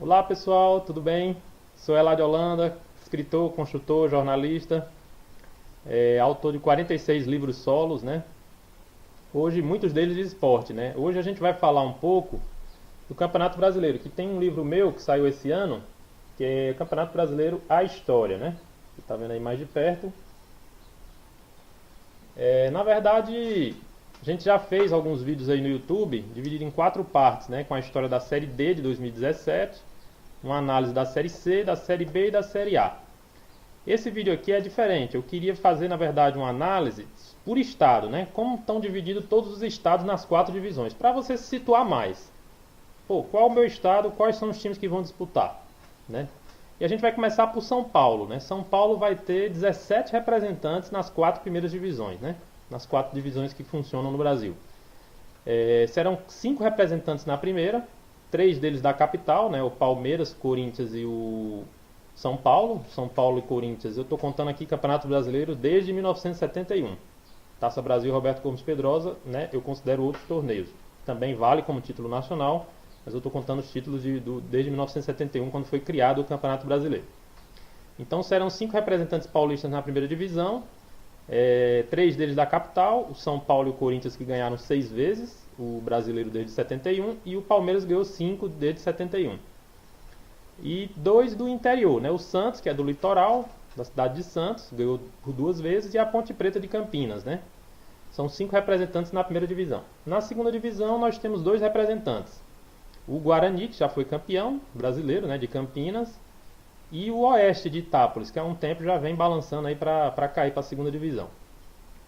Olá pessoal, tudo bem? Sou Elá de Holanda, escritor, construtor, jornalista, autor de 46 livros solos, né? Hoje muitos deles de esporte, né? Hoje a gente vai falar um pouco do Campeonato Brasileiro, que tem um livro meu que saiu esse ano, que é Campeonato Brasileiro, a História, né? Você tá vendo aí mais de perto. Na verdade, a gente já fez alguns vídeos aí no YouTube, dividido em quatro partes, né? Com a história da Série D de 2017, uma análise da Série C, da Série B e da Série A. Esse vídeo aqui é diferente. Eu queria fazer, na verdade, uma análise por estado, né? Como estão divididos todos os estados nas quatro divisões, para você se situar mais. Pô, qual é o meu estado? Quais são os times que vão disputar, né? E a gente vai começar por São Paulo, né? São Paulo vai ter 17 representantes nas quatro primeiras divisões, né? Nas quatro divisões que funcionam no Brasil. Serão 5 representantes na primeira, 3 deles da capital, né? O Palmeiras, Corinthians e o São Paulo. São Paulo e Corinthians. Eu estou contando aqui Campeonato Brasileiro desde 1971. Taça Brasil Roberto Gomes Pedrosa, né? Eu considero outros torneios. Também vale como título nacional, mas eu estou contando os títulos desde 1971, quando foi criado o Campeonato Brasileiro. Então serão 5 representantes paulistas na primeira divisão, 3 deles da capital, o São Paulo e o Corinthians que ganharam 6 vezes, o brasileiro desde 71, e o Palmeiras ganhou 5 desde 71. E 2 do interior, né? O Santos, que é do litoral, da cidade de Santos, ganhou por 2 vezes, e a Ponte Preta de Campinas, né? São 5 representantes na primeira divisão. Na segunda divisão nós temos 2 representantes. O Guarani, que já foi campeão brasileiro, né, de Campinas, e o Oeste de Itápolis, que há um tempo já vem balançando aí para cair para a segunda divisão.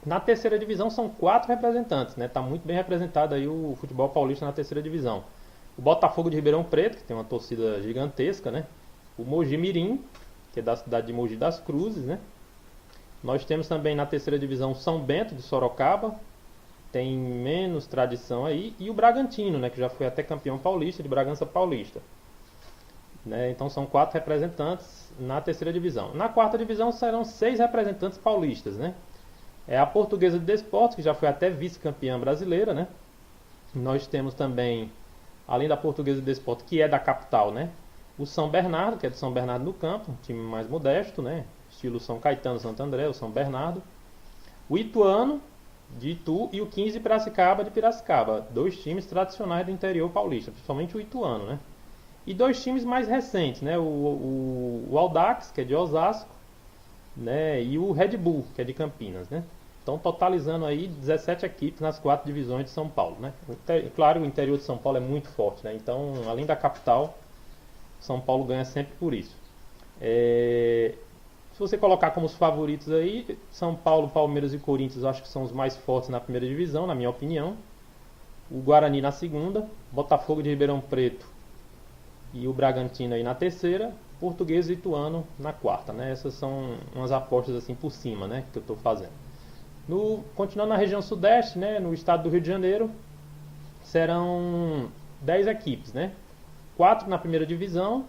Na terceira divisão são 4 representantes, né? Tá muito bem representado aí o futebol paulista na terceira divisão. O Botafogo de Ribeirão Preto, que tem uma torcida gigantesca, né? O Mogi Mirim, que é da cidade de Mogi das Cruzes, né? Nós temos também na terceira divisão o São Bento de Sorocaba, tem menos tradição aí, e o Bragantino, né, que já foi até campeão paulista, de Bragança Paulista. Né? Então são 4 representantes na terceira divisão. Na quarta divisão serão 6 representantes paulistas, né? É a Portuguesa de Desportos, que já foi até vice-campeã brasileira, né? Nós temos também, além da Portuguesa de Desportos, que é da capital, né? O São Bernardo, que é do São Bernardo no Campo, um time mais modesto, né? Estilo São Caetano, Santo André, o São Bernardo. O Ituano, de Itu, e o 15 de Piracicaba, de Piracicaba. 2 times tradicionais do interior paulista, principalmente o Ituano, né? E 2 times mais recentes, né? O Audax, que é de Osasco, né? E o Red Bull, que é de Campinas, né? Então, totalizando aí 17 equipes nas 4 divisões de São Paulo, né? Claro, o interior de São Paulo é muito forte, né? Então, além da capital, São Paulo ganha sempre por isso. Se você colocar como os favoritos aí, São Paulo, Palmeiras e Corinthians, eu acho que são os mais fortes na primeira divisão, na minha opinião. O Guarani na segunda, Botafogo de Ribeirão Preto e o Bragantino aí na terceira, Português e Ituano na quarta, né? Essas são umas apostas assim por cima, né, que eu estou fazendo. Continuando na região sudeste, né, no estado do Rio de Janeiro, serão 10 equipes, né? 4 na primeira divisão,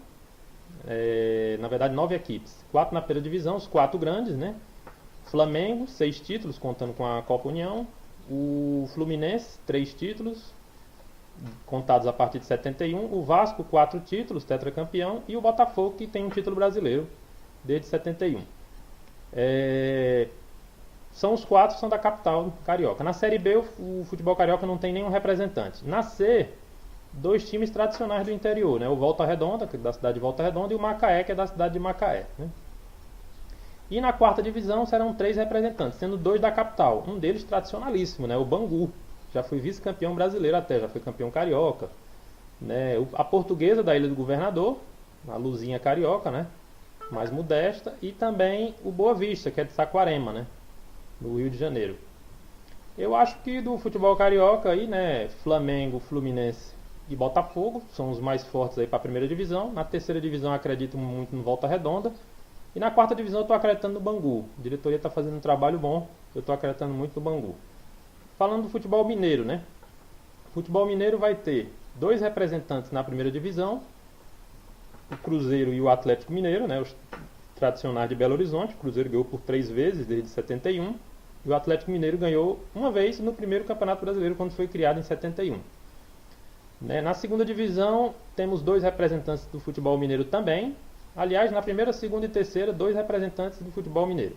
na verdade 9 equipes. 4 na primeira divisão, os 4 grandes, né? Flamengo, 6 títulos, contando com a Copa União. O Fluminense, 3 títulos, contados a partir de 71. O Vasco, 4 títulos, tetracampeão. E o Botafogo, que tem um título brasileiro desde 71. São os 4 são da capital carioca. Na Série B, o futebol carioca não tem nenhum representante. Na C, 2 times tradicionais do interior, né? O Volta Redonda, que é da cidade de Volta Redonda, e o Macaé, que é da cidade de Macaé, né? E na quarta divisão serão 3 representantes, sendo 2 da capital. Um deles tradicionalíssimo, né? O Bangu. Já foi vice-campeão brasileiro até, já foi campeão carioca. Né? A Portuguesa da Ilha do Governador, a Luzinha carioca, né? Mais modesta. E também o Boa Vista, que é de Saquarema, né? No Rio de Janeiro. Eu acho que do futebol carioca aí, né? Flamengo, Fluminense e Botafogo são os mais fortes aí para a primeira divisão. Na terceira divisão eu acredito muito no Volta Redonda. E na quarta divisão eu estou acreditando no Bangu. A diretoria está fazendo um trabalho bom. Eu estou acreditando muito no Bangu. Falando do futebol mineiro, né? O futebol mineiro vai ter 2 representantes na primeira divisão. O Cruzeiro e o Atlético Mineiro, né? Os tradicionais de Belo Horizonte. O Cruzeiro ganhou por 3 vezes desde 71. E o Atlético Mineiro ganhou uma vez no primeiro Campeonato Brasileiro, quando foi criado em 71. Né? Na segunda divisão, temos 2 representantes do futebol mineiro também. Aliás, na primeira, segunda e terceira, 2 representantes do futebol mineiro.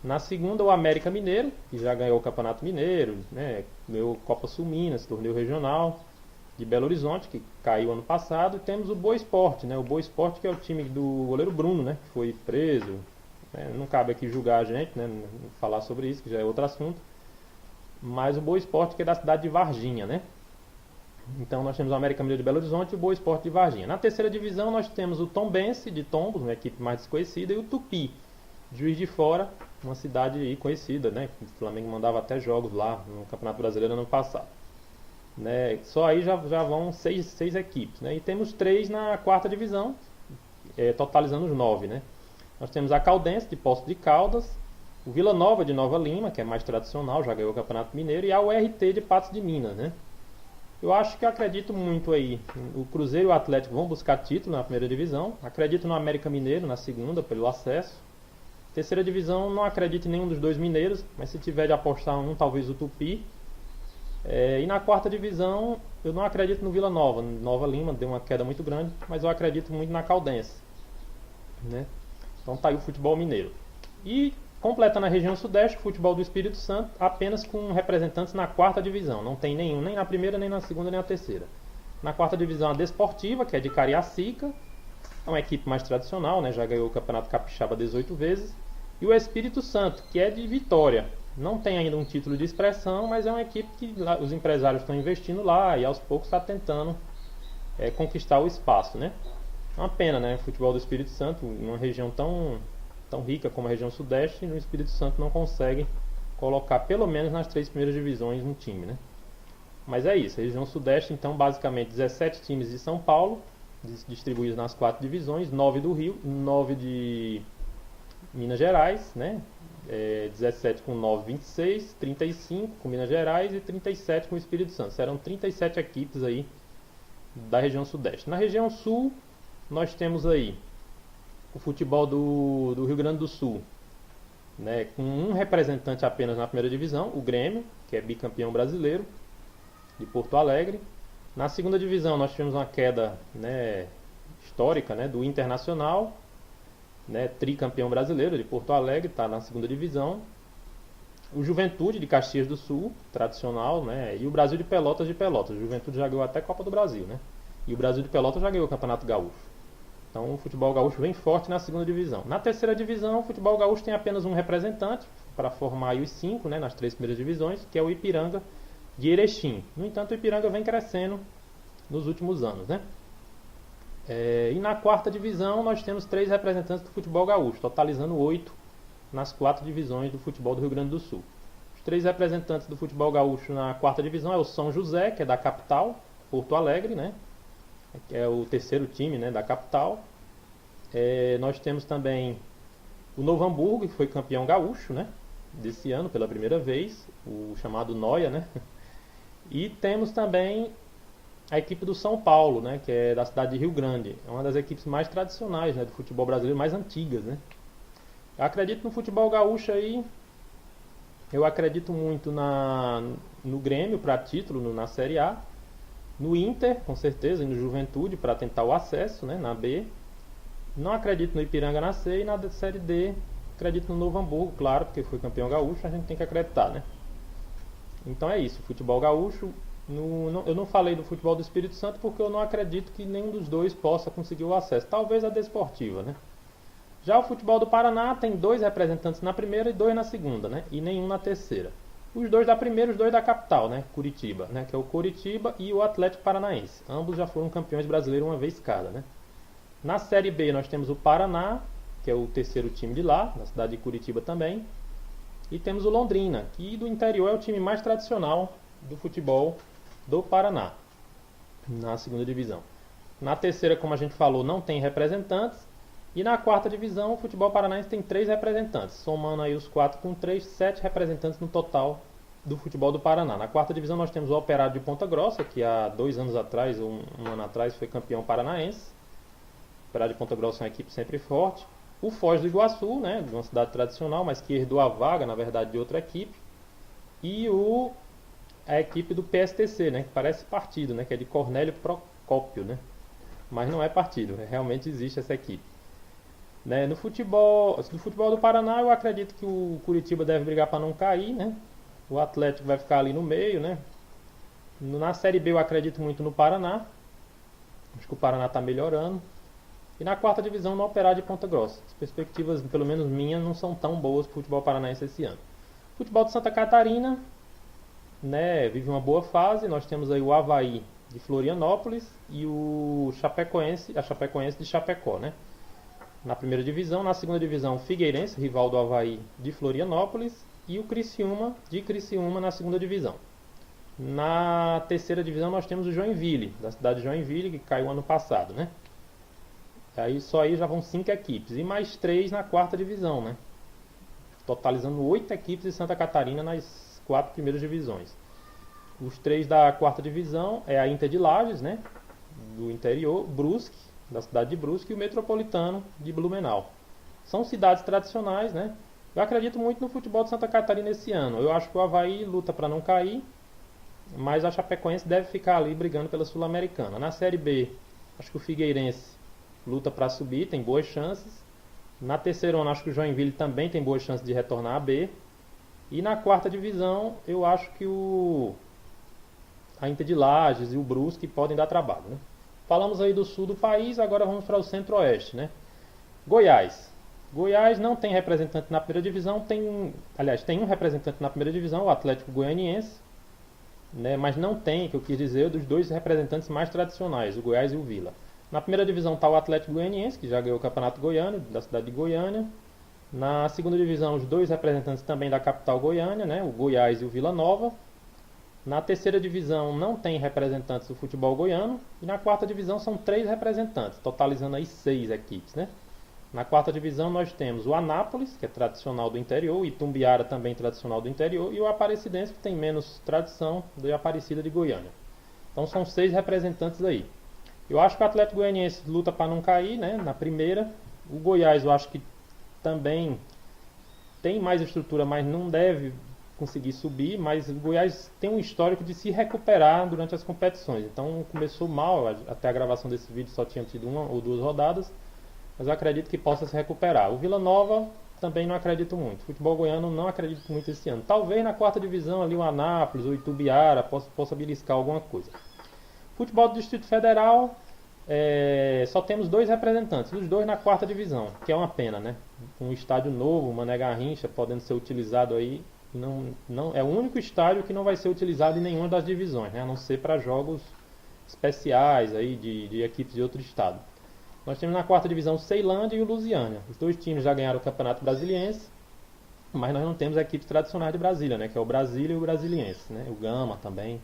Na segunda, o América Mineiro, que já ganhou o Campeonato Mineiro, né? Ganhou Copa Sul Minas, torneio regional de Belo Horizonte, que caiu ano passado. E temos o Boa Esporte, né? O Boa Esporte, que é o time do goleiro Bruno, né? Que foi preso. Né? Não cabe aqui julgar a gente, né? Falar sobre isso, que já é outro assunto. Mas o Boa Esporte, que é da cidade de Varginha, né? Então nós temos o América Mineiro de Belo Horizonte e o Boa Esporte de Varginha. Na terceira divisão nós temos o Tombense de Tombos, uma equipe mais desconhecida, e o Tupi, Juiz de Fora, uma cidade aí conhecida, né? O Flamengo mandava até jogos lá no Campeonato Brasileiro ano passado. Né? Só aí já vão 6 equipes, né? E temos 3 na quarta divisão, totalizando os 9, né? Nós temos a Caldense de Poços de Caldas, o Vila Nova de Nova Lima, que é mais tradicional, já ganhou o Campeonato Mineiro, e a URT de Patos de Minas, né? Eu acho que eu acredito muito aí. O Cruzeiro e o Atlético vão buscar título na primeira divisão. Acredito no América Mineiro na segunda, pelo acesso. Terceira divisão, não acredito em nenhum dos 2 mineiros, mas se tiver de apostar um, talvez o Tupi. E na quarta divisão, eu não acredito no Vila Nova. Nova Lima deu uma queda muito grande, mas eu acredito muito na Caldense. Né? Então tá aí o futebol mineiro. E completa na região sudeste, o futebol do Espírito Santo, apenas com representantes na quarta divisão. Não tem nenhum, nem na primeira, nem na segunda, nem na terceira. Na quarta divisão, a Desportiva, que é de Cariacica. É uma equipe mais tradicional, né? Já ganhou o Campeonato Capixaba 18 vezes. E o Espírito Santo, que é de Vitória. Não tem ainda um título de expressão, mas é uma equipe que os empresários estão investindo lá e aos poucos está tentando conquistar o espaço, né? É uma pena, né? O futebol do Espírito Santo, em uma região tão rica como a região sudeste, no Espírito Santo não consegue colocar pelo menos nas 3 primeiras divisões um time, né? Mas é isso, a região sudeste então basicamente 17 times de São Paulo, distribuídos nas 4 divisões, 9 do Rio, 9 de Minas Gerais, né? 17 com 9, 26, 35 com Minas Gerais e 37 com o Espírito Santo. Serão 37 equipes aí da região sudeste. Na região sul, nós temos aí o futebol do Rio Grande do Sul, né, com um representante apenas na primeira divisão, o Grêmio, que é bicampeão brasileiro, de Porto Alegre. Na segunda divisão nós tivemos uma queda, né, histórica, né, do Internacional, né, tricampeão brasileiro de Porto Alegre, está na segunda divisão. O Juventude de Caxias do Sul, tradicional, né, e o Brasil de Pelotas de Pelotas. O Juventude já ganhou até Copa do Brasil, né, e o Brasil de Pelotas já ganhou o Campeonato Gaúcho. Então o futebol gaúcho vem forte na segunda divisão. Na terceira divisão, o futebol gaúcho tem apenas um representante para formar aí os 5, né, nas 3 primeiras divisões, que é o Ipiranga de Erechim. No entanto, o Ipiranga vem crescendo nos últimos anos, né? E na quarta divisão nós temos 3 representantes do futebol gaúcho, totalizando 8 nas 4 divisões do futebol do Rio Grande do Sul. Os 3 representantes do futebol gaúcho na quarta divisão é o São José, que é da capital, Porto Alegre, né? Que é o terceiro time, né, da capital. Nós temos também o Novo Hamburgo, que foi campeão gaúcho, né, desse ano pela primeira vez, o chamado Noia, né? E temos também a equipe do São Paulo, né, que é da cidade de Rio Grande. É uma das equipes mais tradicionais, né, do futebol brasileiro, mais antigas, né? Eu acredito no futebol gaúcho aí. Eu acredito muito no Grêmio para título na Série A. No Inter, com certeza, e no Juventude para tentar o acesso, né, na B. Não acredito no Ipiranga na C, e na Série D acredito no Novo Hamburgo, claro, porque foi campeão gaúcho, a gente tem que acreditar, né? Então é isso, futebol gaúcho. Eu não falei do futebol do Espírito Santo porque eu não acredito que nenhum dos 2 possa conseguir o acesso. Talvez a Desportiva, né? Já o futebol do Paraná tem 2 representantes na primeira e 2 na segunda, né? E nenhum na terceira. Os 2 da primeira e os 2 da capital, né? Curitiba, né? Que é o Coritiba e o Atlético Paranaense. Ambos já foram campeões brasileiros uma vez cada, né? Na Série B nós temos o Paraná, que é o terceiro time de lá, na cidade de Curitiba também. E temos o Londrina, que do interior é o time mais tradicional do futebol do Paraná, na segunda divisão. Na terceira, como a gente falou, não tem representantes. E na quarta divisão, o futebol paranaense tem 3 representantes, somando aí os 4 com 3, 7 representantes no total do futebol do Paraná. Na quarta divisão nós temos o Operário de Ponta Grossa, que há 2 anos atrás, ou um ano atrás, foi campeão paranaense. O Operário de Ponta Grossa é uma equipe sempre forte. O Foz do Iguaçu, né, de uma cidade tradicional, mas que herdou a vaga, na verdade, de outra equipe. E o a equipe do PSTC, né? Que parece partido, né? Que é de Cornélio Procópio, né? Mas não é partido, realmente existe essa equipe. Né? No futebol do Paraná, eu acredito que o Curitiba deve brigar para não cair, né? O Atlético vai ficar ali no meio, né? Na Série B eu acredito muito no Paraná. Acho que o Paraná está melhorando. E na quarta divisão no Operário de Ponta Grossa. As perspectivas, pelo menos minhas, não são tão boas para o futebol paranaense esse ano. Futebol de Santa Catarina, né, vive uma boa fase. Nós temos aí o Avaí de Florianópolis e o Chapecoense, a Chapecoense de Chapecó, né? Na primeira divisão. Na segunda divisão, o Figueirense, rival do Avaí de Florianópolis, e o Criciúma de Criciúma na segunda divisão. Na terceira divisão nós temos o Joinville, da cidade de Joinville, que caiu ano passado, né? Aí só aí já vão 5 equipes e mais 3 na quarta divisão, né? Totalizando 8 equipes de Santa Catarina nas 4 primeiras divisões. Os 3 da quarta divisão é a Inter de Lages, né? Do interior, Brusque, da cidade de Brusque, e o Metropolitano de Blumenau. São cidades tradicionais, né? Eu acredito muito no futebol de Santa Catarina esse ano. Eu acho que o Avaí luta para não cair, mas a Chapecoense deve ficar ali brigando pela Sul-Americana. Na Série B, acho que o Figueirense luta para subir, tem boas chances. Na terceirona, acho que o Joinville também tem boas chances de retornar a B. E na quarta divisão, eu acho que a Inter de Lages e o Brusque podem dar trabalho, né? Falamos aí do sul do país, agora vamos para o centro-oeste, né? Goiás. Goiás não tem representante na primeira divisão, tem um representante na primeira divisão, o Atlético Goianiense, né? Mas não tem, que eu quis dizer, dos 2 representantes mais tradicionais, o Goiás e o Vila. Na primeira divisão está o Atlético Goianiense, que já ganhou o Campeonato Goiano, da cidade de Goiânia. Na segunda divisão, os 2 representantes também da capital Goiânia, né? O Goiás e o Vila Nova. Na terceira divisão não tem representantes do futebol goiano. E na quarta divisão são 3 representantes, totalizando aí 6 equipes, né? Na quarta divisão nós temos o Anápolis, que é tradicional do interior, o Itumbiara também tradicional do interior, e o Aparecidense, que tem menos tradição, da Aparecida de Goiânia. Então são 6 representantes aí. Eu acho que o Atlético Goianiense luta para não cair, né, na primeira. O Goiás eu acho que também tem mais estrutura, mas não deve conseguir subir. Mas o Goiás tem um histórico de se recuperar durante as competições. Então começou mal, até a gravação desse vídeo só tinha tido 1 ou 2 rodadas. Mas eu acredito que possa se recuperar. O Vila Nova também não acredito muito. Futebol goiano não acredito muito esse ano. Talvez na quarta divisão ali o Anápolis, o Itubiara possa beliscar alguma coisa. Futebol do Distrito Federal, só temos 2 representantes, os 2 na quarta divisão, que é uma pena, né? Um estádio novo, Mané Garrincha, podendo ser utilizado aí, não é o único estádio que não vai ser utilizado em nenhuma das divisões, né? A não ser para jogos especiais aí de equipes de outro estado. Nós temos na quarta divisão o Ceilândia e o Lusiânia. Os 2 times já ganharam o Campeonato Brasiliense, mas nós não temos equipes tradicionais de Brasília, né? Que é o Brasília e o Brasiliense, né? O Gama também.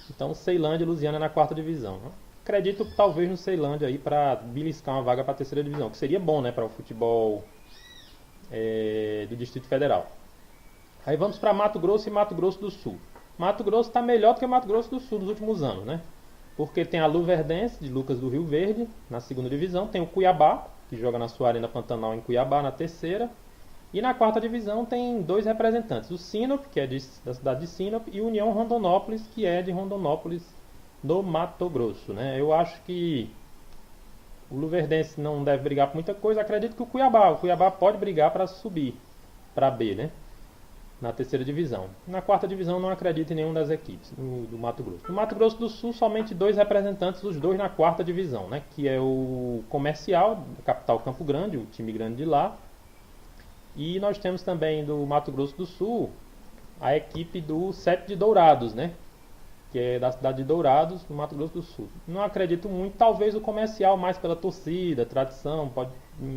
Então Ceilândia e Lusiânia na quarta divisão. Acredito talvez no Ceilândia aí para beliscar uma vaga para a terceira divisão, que seria bom, né, para o futebol do Distrito Federal. Aí vamos para Mato Grosso e Mato Grosso do Sul. Mato Grosso está melhor do que Mato Grosso do Sul nos últimos anos, né? Porque tem a Luverdense, de Lucas do Rio Verde, na segunda divisão. Tem o Cuiabá, que joga na sua Arena Pantanal em Cuiabá, na terceira. E na quarta divisão tem 2 representantes. O Sinop, que é da cidade de Sinop, e o União Rondonópolis, que é de Rondonópolis, no Mato Grosso, né? Eu acho que o Luverdense não deve brigar por muita coisa. Acredito que o Cuiabá pode brigar para subir para B, né? Na terceira divisão. Na quarta divisão não acredito em nenhuma das equipes do Mato Grosso. No Mato Grosso do Sul, somente 2 representantes, os 2 na quarta divisão, né? Que é o Comercial, da capital Campo Grande, o time grande de lá. E nós temos também do Mato Grosso do Sul a equipe do 7 de Dourados, né? Que é da cidade de Dourados, no Mato Grosso do Sul. Não acredito muito, talvez o Comercial mais pela torcida, tradição, pode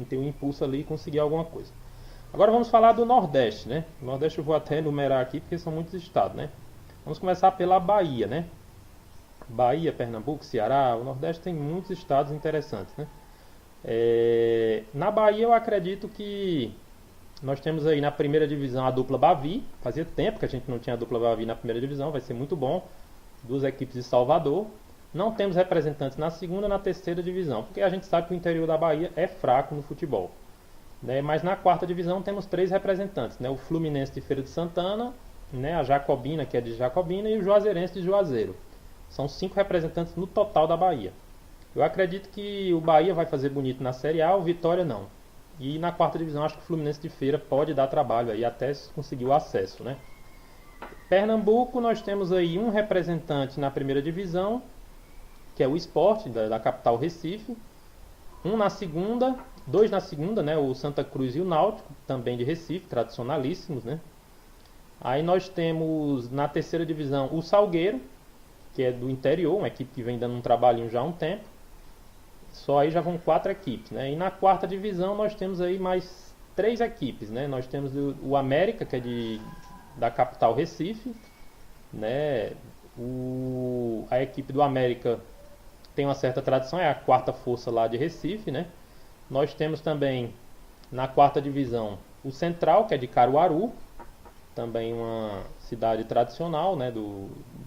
ter um impulso ali e conseguir alguma coisa. Agora vamos falar do Nordeste, né? O Nordeste eu vou até enumerar aqui porque são muitos estados, né? Vamos começar pela Bahia, né? Bahia, Pernambuco, Ceará, o Nordeste tem muitos estados interessantes, né? Na Bahia eu acredito que nós temos aí na primeira divisão a dupla Bavi. Fazia tempo que a gente não tinha a dupla Bavi na primeira divisão, vai ser muito bom. 2 equipes de Salvador. Não temos representantes na segunda e na terceira divisão, porque a gente sabe que o interior da Bahia é fraco no futebol, né? Mas na quarta divisão temos 3 representantes, né? O Fluminense de Feira de Santana, o Bahia de Feira de Santana e o Bahia de Feira de Santana. Então são 6 representantes. Os 2 na quarta divisão, nós temos o Bahia, o Fluminense e o Bahia. Na quarta divisão nós temos 3 representantes, né? O Fluminense de Feira de Santana, né, a Jacobina, que é de Jacobina, e o Juazeirense de Juazeiro. São 5 representantes no total da Bahia. Eu acredito que o Bahia vai fazer bonito na Série A, o Vitória não. E na quarta divisão acho que o Fluminense de Feira pode dar trabalho aí até conseguir o acesso, né? Pernambuco, nós temos aí um representante na primeira divisão, que é o Sport, da capital Recife. Um na segunda, dois na segunda, né? O Santa Cruz e o Náutico, também de Recife, tradicionalíssimos, né? Aí nós temos na terceira divisão o Salgueiro, que é do interior, uma equipe que vem dando um trabalhinho já há um tempo. Só aí já vão 4 equipes, né? E na quarta divisão nós temos aí mais 3 equipes, né? Nós temos o América, que é da capital Recife, né? A equipe do América tem uma certa tradição, é a quarta força lá de Recife, né? Nós temos também na quarta divisão o Central, que é de Caruaru, também uma cidade tradicional, né,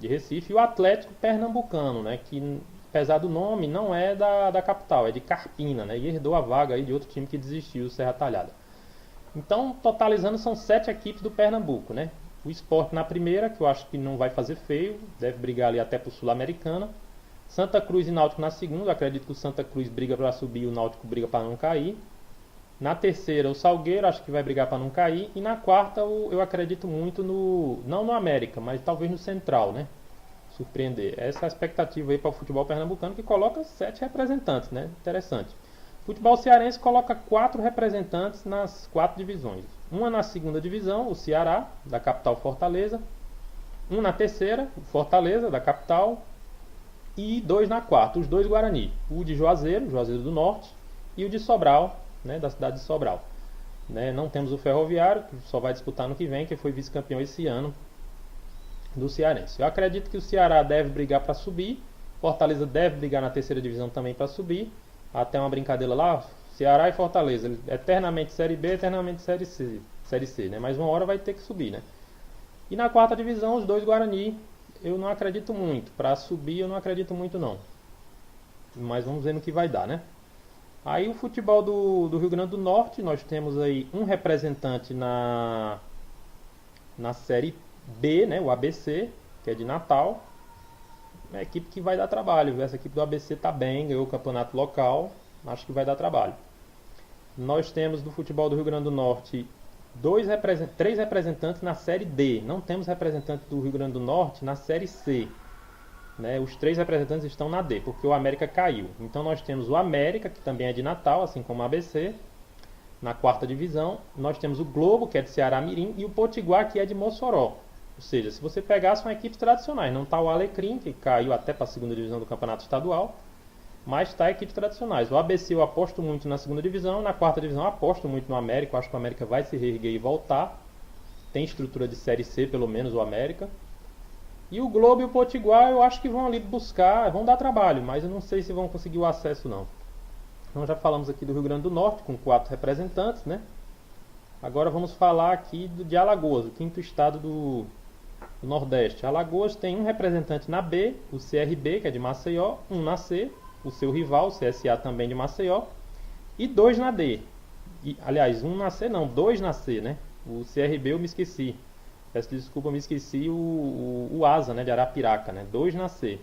de Recife, e o Atlético Pernambucano, né, que apesar do nome não é da capital, é de Carpina, né, e herdou a vaga aí de outro time que desistiu, o Serra Talhada. Então, totalizando, são 7 equipes do Pernambuco, né? O Sport na primeira, que eu acho que não vai fazer feio, deve brigar ali até por Sul-Americana. Santa Cruz e Náutico na segunda, acredito que o Santa Cruz briga para subir e o Náutico briga para não cair. Na terceira, o Salgueiro, acho que vai brigar para não cair. E na quarta, eu acredito muito não no América, mas talvez no Central, né? Surpreender. Essa é a expectativa aí para o futebol pernambucano, que coloca 7 representantes, né? Interessante. O futebol cearense coloca 4 representantes nas 4 divisões. Uma na segunda divisão, o Ceará, da capital Fortaleza. Um na terceira, o Fortaleza, da capital. E 2 na quarta, os 2 Guarani. O de Juazeiro do Norte, e o de Sobral, né, da cidade de Sobral. Né, não temos o Ferroviário, que só vai disputar no que vem, que foi vice-campeão esse ano do Cearense. Eu acredito que o Ceará deve brigar para subir, Fortaleza deve brigar na terceira divisão também para subir. Até uma brincadeira lá, Ceará e Fortaleza, eternamente Série B, eternamente Série C, né? Mas uma hora vai ter que subir, né? E na quarta divisão, os 2 Guarani, eu não acredito muito. Para subir, eu não acredito muito não. Mas vamos ver no que vai dar, né? Aí o futebol do Rio Grande do Norte, nós temos aí um representante na Série B, né, o ABC, que é de Natal. É uma equipe que vai dar trabalho. Essa equipe do ABC está bem, ganhou o campeonato local, acho que vai dar trabalho. Nós temos do futebol do Rio Grande do Norte 3 representantes na Série D. Não temos representantes do Rio Grande do Norte na Série C. Né, os 3 representantes estão na D, porque o América caiu. Então nós temos o América, que também é de Natal, assim como o ABC, na quarta divisão. Nós temos o Globo, que é de Ceará Mirim, e o Potiguar, que é de Mossoró. Ou seja, se você pegar, são equipes tradicionais. Não está o Alecrim, que caiu até para a segunda divisão do campeonato estadual, mas está equipes tradicionais. O ABC eu aposto muito na segunda divisão, na quarta divisão eu aposto muito no América. Eu acho que o América vai se reerguer e voltar. Tem estrutura de Série C, pelo menos, o América. E o Globo e o Potiguar eu acho que vão ali buscar, vão dar trabalho, mas eu não sei se vão conseguir o acesso não. Então já falamos aqui do Rio Grande do Norte, com 4 representantes, né? Agora vamos falar aqui de Alagoas, o quinto estado do Nordeste. Alagoas tem um representante na B, o CRB, que é de Maceió, um na C, o seu rival, o CSA, também de Maceió, e 2 na D. Aliás, um na C não, 2 na C, né? O CRB eu me esqueci. Peço desculpa, eu me esqueci o Asa, né, de Arapiraca, né? 2 na C.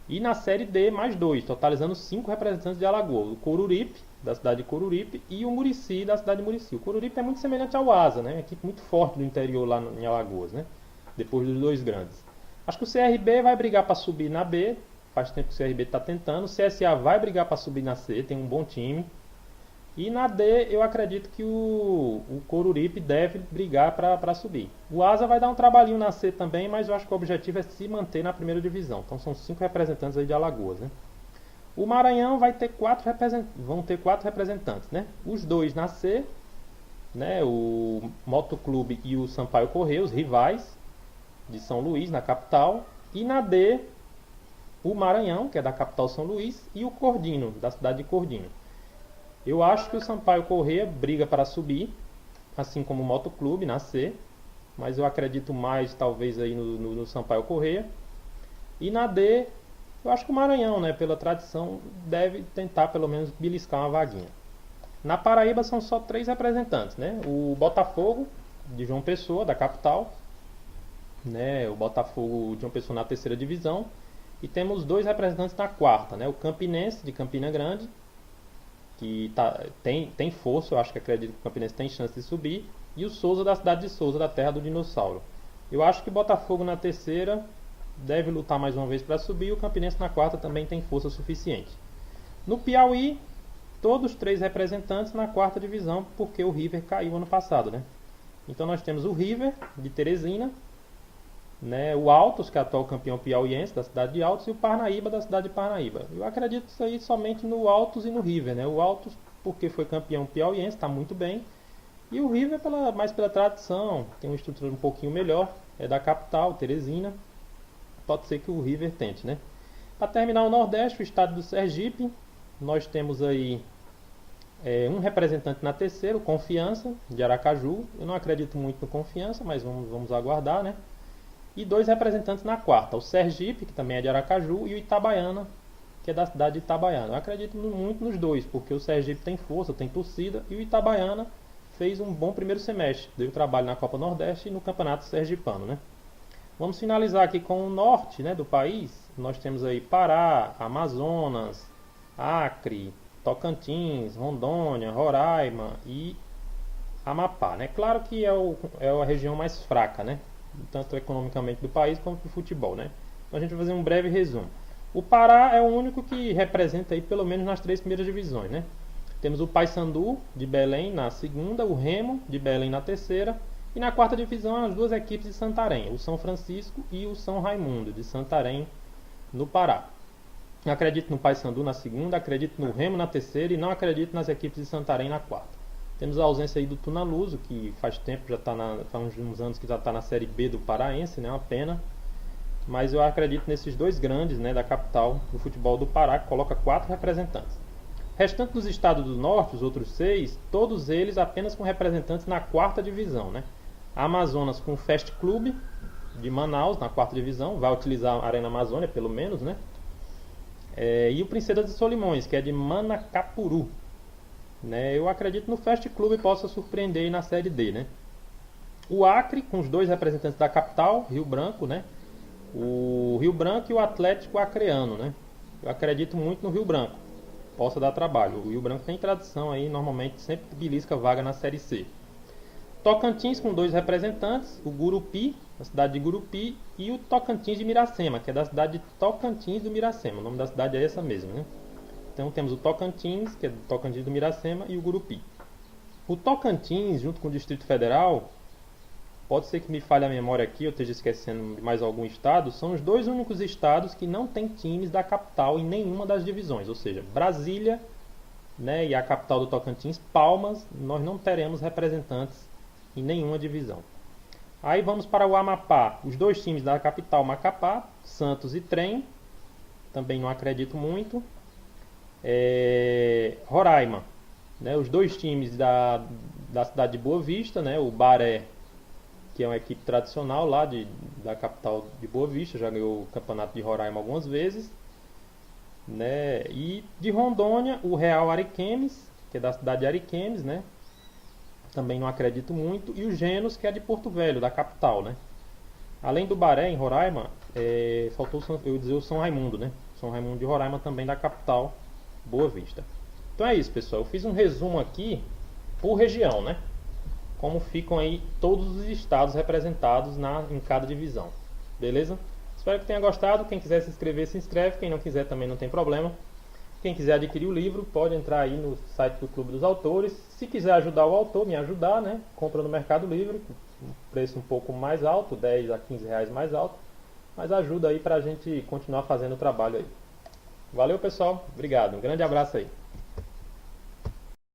E na Série D, mais 2, totalizando 5 representantes de Alagoas. O Coruripe, da cidade de Coruripe, e o Murici, da cidade de Murici. O Coruripe é muito semelhante ao Asa, né? Uma equipe muito forte do interior lá em Alagoas, né? Depois dos 2 grandes. Acho que o CRB vai brigar para subir na B. Faz tempo que o CRB está tentando. O CSA vai brigar para subir na C, tem um bom time. E na D, eu acredito que o Coruripe deve brigar para subir. O Asa vai dar um trabalhinho na C também, mas eu acho que o objetivo é se manter na primeira divisão. Então são 5 representantes aí de Alagoas, né? O Maranhão vão ter 4 representantes, né? Os 2 na C, né? O Motoclube e o Sampaio Corrêa, os rivais de São Luís, na capital. E na D, o Maranhão, que é da capital São Luís, e o Cordino, da cidade de Cordino. Eu acho que o Sampaio Corrêa briga para subir, assim como o Motoclube na C, mas eu acredito mais talvez aí no Sampaio Corrêa. E na D, eu acho que o Maranhão, né, pela tradição, deve tentar pelo menos beliscar uma vaguinha. Na Paraíba são só 3 representantes, né? O Botafogo, de João Pessoa, da capital, né? O Botafogo de João Pessoa na terceira divisão. E temos dois representantes na quarta, né? O Campinense de Campina Grande, que tem força, eu acho que acredito que o Campinense tem chance de subir. E o Souza da cidade de Souza, da terra do dinossauro. Eu acho que o Botafogo na terceira deve lutar mais uma vez para subir e o Campinense na quarta também tem força suficiente. No Piauí, todos três representantes na quarta divisão, porque o River caiu ano passado, né? Então nós temos o River de Teresina, né, o Altos, que é atual campeão piauiense da cidade de Altos, e o Parnaíba da cidade de Parnaíba. Eu acredito isso aí somente no Altos e no River, né? O Altos porque foi campeão piauiense, está muito bem, e o River mais pela tradição, tem uma estrutura um pouquinho melhor, é da capital, Teresina. Pode ser que o River tente, né? Para terminar o Nordeste, o estado do Sergipe, nós temos aí um representante na terceira, o Confiança, de Aracaju. Eu não acredito muito no Confiança, mas vamos aguardar, né? E dois representantes na quarta, o Sergipe, que também é de Aracaju, e o Itabaiana, que é da cidade de Itabaiana. Eu acredito muito nos dois, porque o Sergipe tem força, tem torcida, e o Itabaiana fez um bom primeiro semestre. Deu trabalho na Copa Nordeste e no Campeonato Sergipano, né? Vamos finalizar aqui com o norte, né, do país. Nós temos aí Pará, Amazonas, Acre, Tocantins, Rondônia, Roraima e Amapá, né? Claro que é a região mais fraca, né? Tanto economicamente do país como do futebol, né? Então a gente vai fazer um breve resumo. O Pará é o único que representa aí pelo menos nas três primeiras divisões, né? Temos o Paysandu de Belém na segunda, o Remo de Belém na terceira e na quarta divisão as duas equipes de Santarém, o São Francisco e o São Raimundo de Santarém, no Pará. Eu acredito no Paysandu na segunda, acredito no Remo na terceira e não acredito nas equipes de Santarém na quarta. Temos a ausência aí do Tunaluso, que faz tempo, faz uns anos que já está na Série B do Paraense, né? Uma pena. Mas eu acredito nesses dois grandes, né, da capital do futebol do Pará, que coloca 4 representantes. Restante dos estados do norte, os outros 6, todos eles apenas com representantes na quarta divisão, né? A Amazonas com o Fest Clube de Manaus na quarta divisão, vai utilizar a Arena Amazônia pelo menos, né? E o Princesa de Solimões, que é de Manacapuru, né? Eu acredito no Fest Clube possa surpreender aí na Série D, né? O Acre com os dois representantes da capital, Rio Branco, né? O Rio Branco e o Atlético Acreano, né? Eu acredito muito no Rio Branco, possa dar trabalho. O Rio Branco tem tradição aí, normalmente sempre belisca vaga na Série C. Tocantins com 2 representantes, o Gurupi, da cidade de Gurupi, e o Tocantins de Miracema, que é da cidade de Tocantins do Miracema. O nome da cidade é essa mesmo, né? Então temos o Tocantins, que é do Tocantins do Miracema, e o Gurupi. O Tocantins, junto com o Distrito Federal, pode ser que me falhe a memória aqui, eu esteja esquecendo de mais algum estado, são os 2 únicos estados que não têm times da capital em nenhuma das divisões, ou seja, Brasília, né, e a capital do Tocantins, Palmas, nós não teremos representantes em nenhuma divisão. Aí vamos para o Amapá, os 2 times da capital, Macapá, Santos e Trem, também não acredito muito. Roraima, né, os 2 times da cidade de Boa Vista, né, o Baré, que é uma equipe tradicional lá da capital de Boa Vista, já ganhou o campeonato de Roraima algumas vezes, né? E de Rondônia, o Real Ariquemes, que é da cidade de Ariquemes, né? Também não acredito muito, e o Genos, que é de Porto Velho, da capital, né? Além do Baré, em Roraima, faltou eu dizer o São Raimundo, né? São Raimundo de Roraima, também da capital, Boa Vista. Então é isso, pessoal, eu fiz um resumo aqui por região, né? Como ficam aí todos os estados representados em cada divisão. Beleza? Espero que tenha gostado. Quem quiser se inscrever, se inscreve. Quem não quiser também não tem problema. Quem quiser adquirir o livro, pode entrar aí no site do Clube dos Autores. Se quiser ajudar o autor, me ajudar, né? Compra no Mercado Livre, um preço um pouco mais alto, 10 a 15 reais mais alto. Mas ajuda aí pra gente continuar fazendo o trabalho aí. Valeu, pessoal. Obrigado. Um grande abraço aí.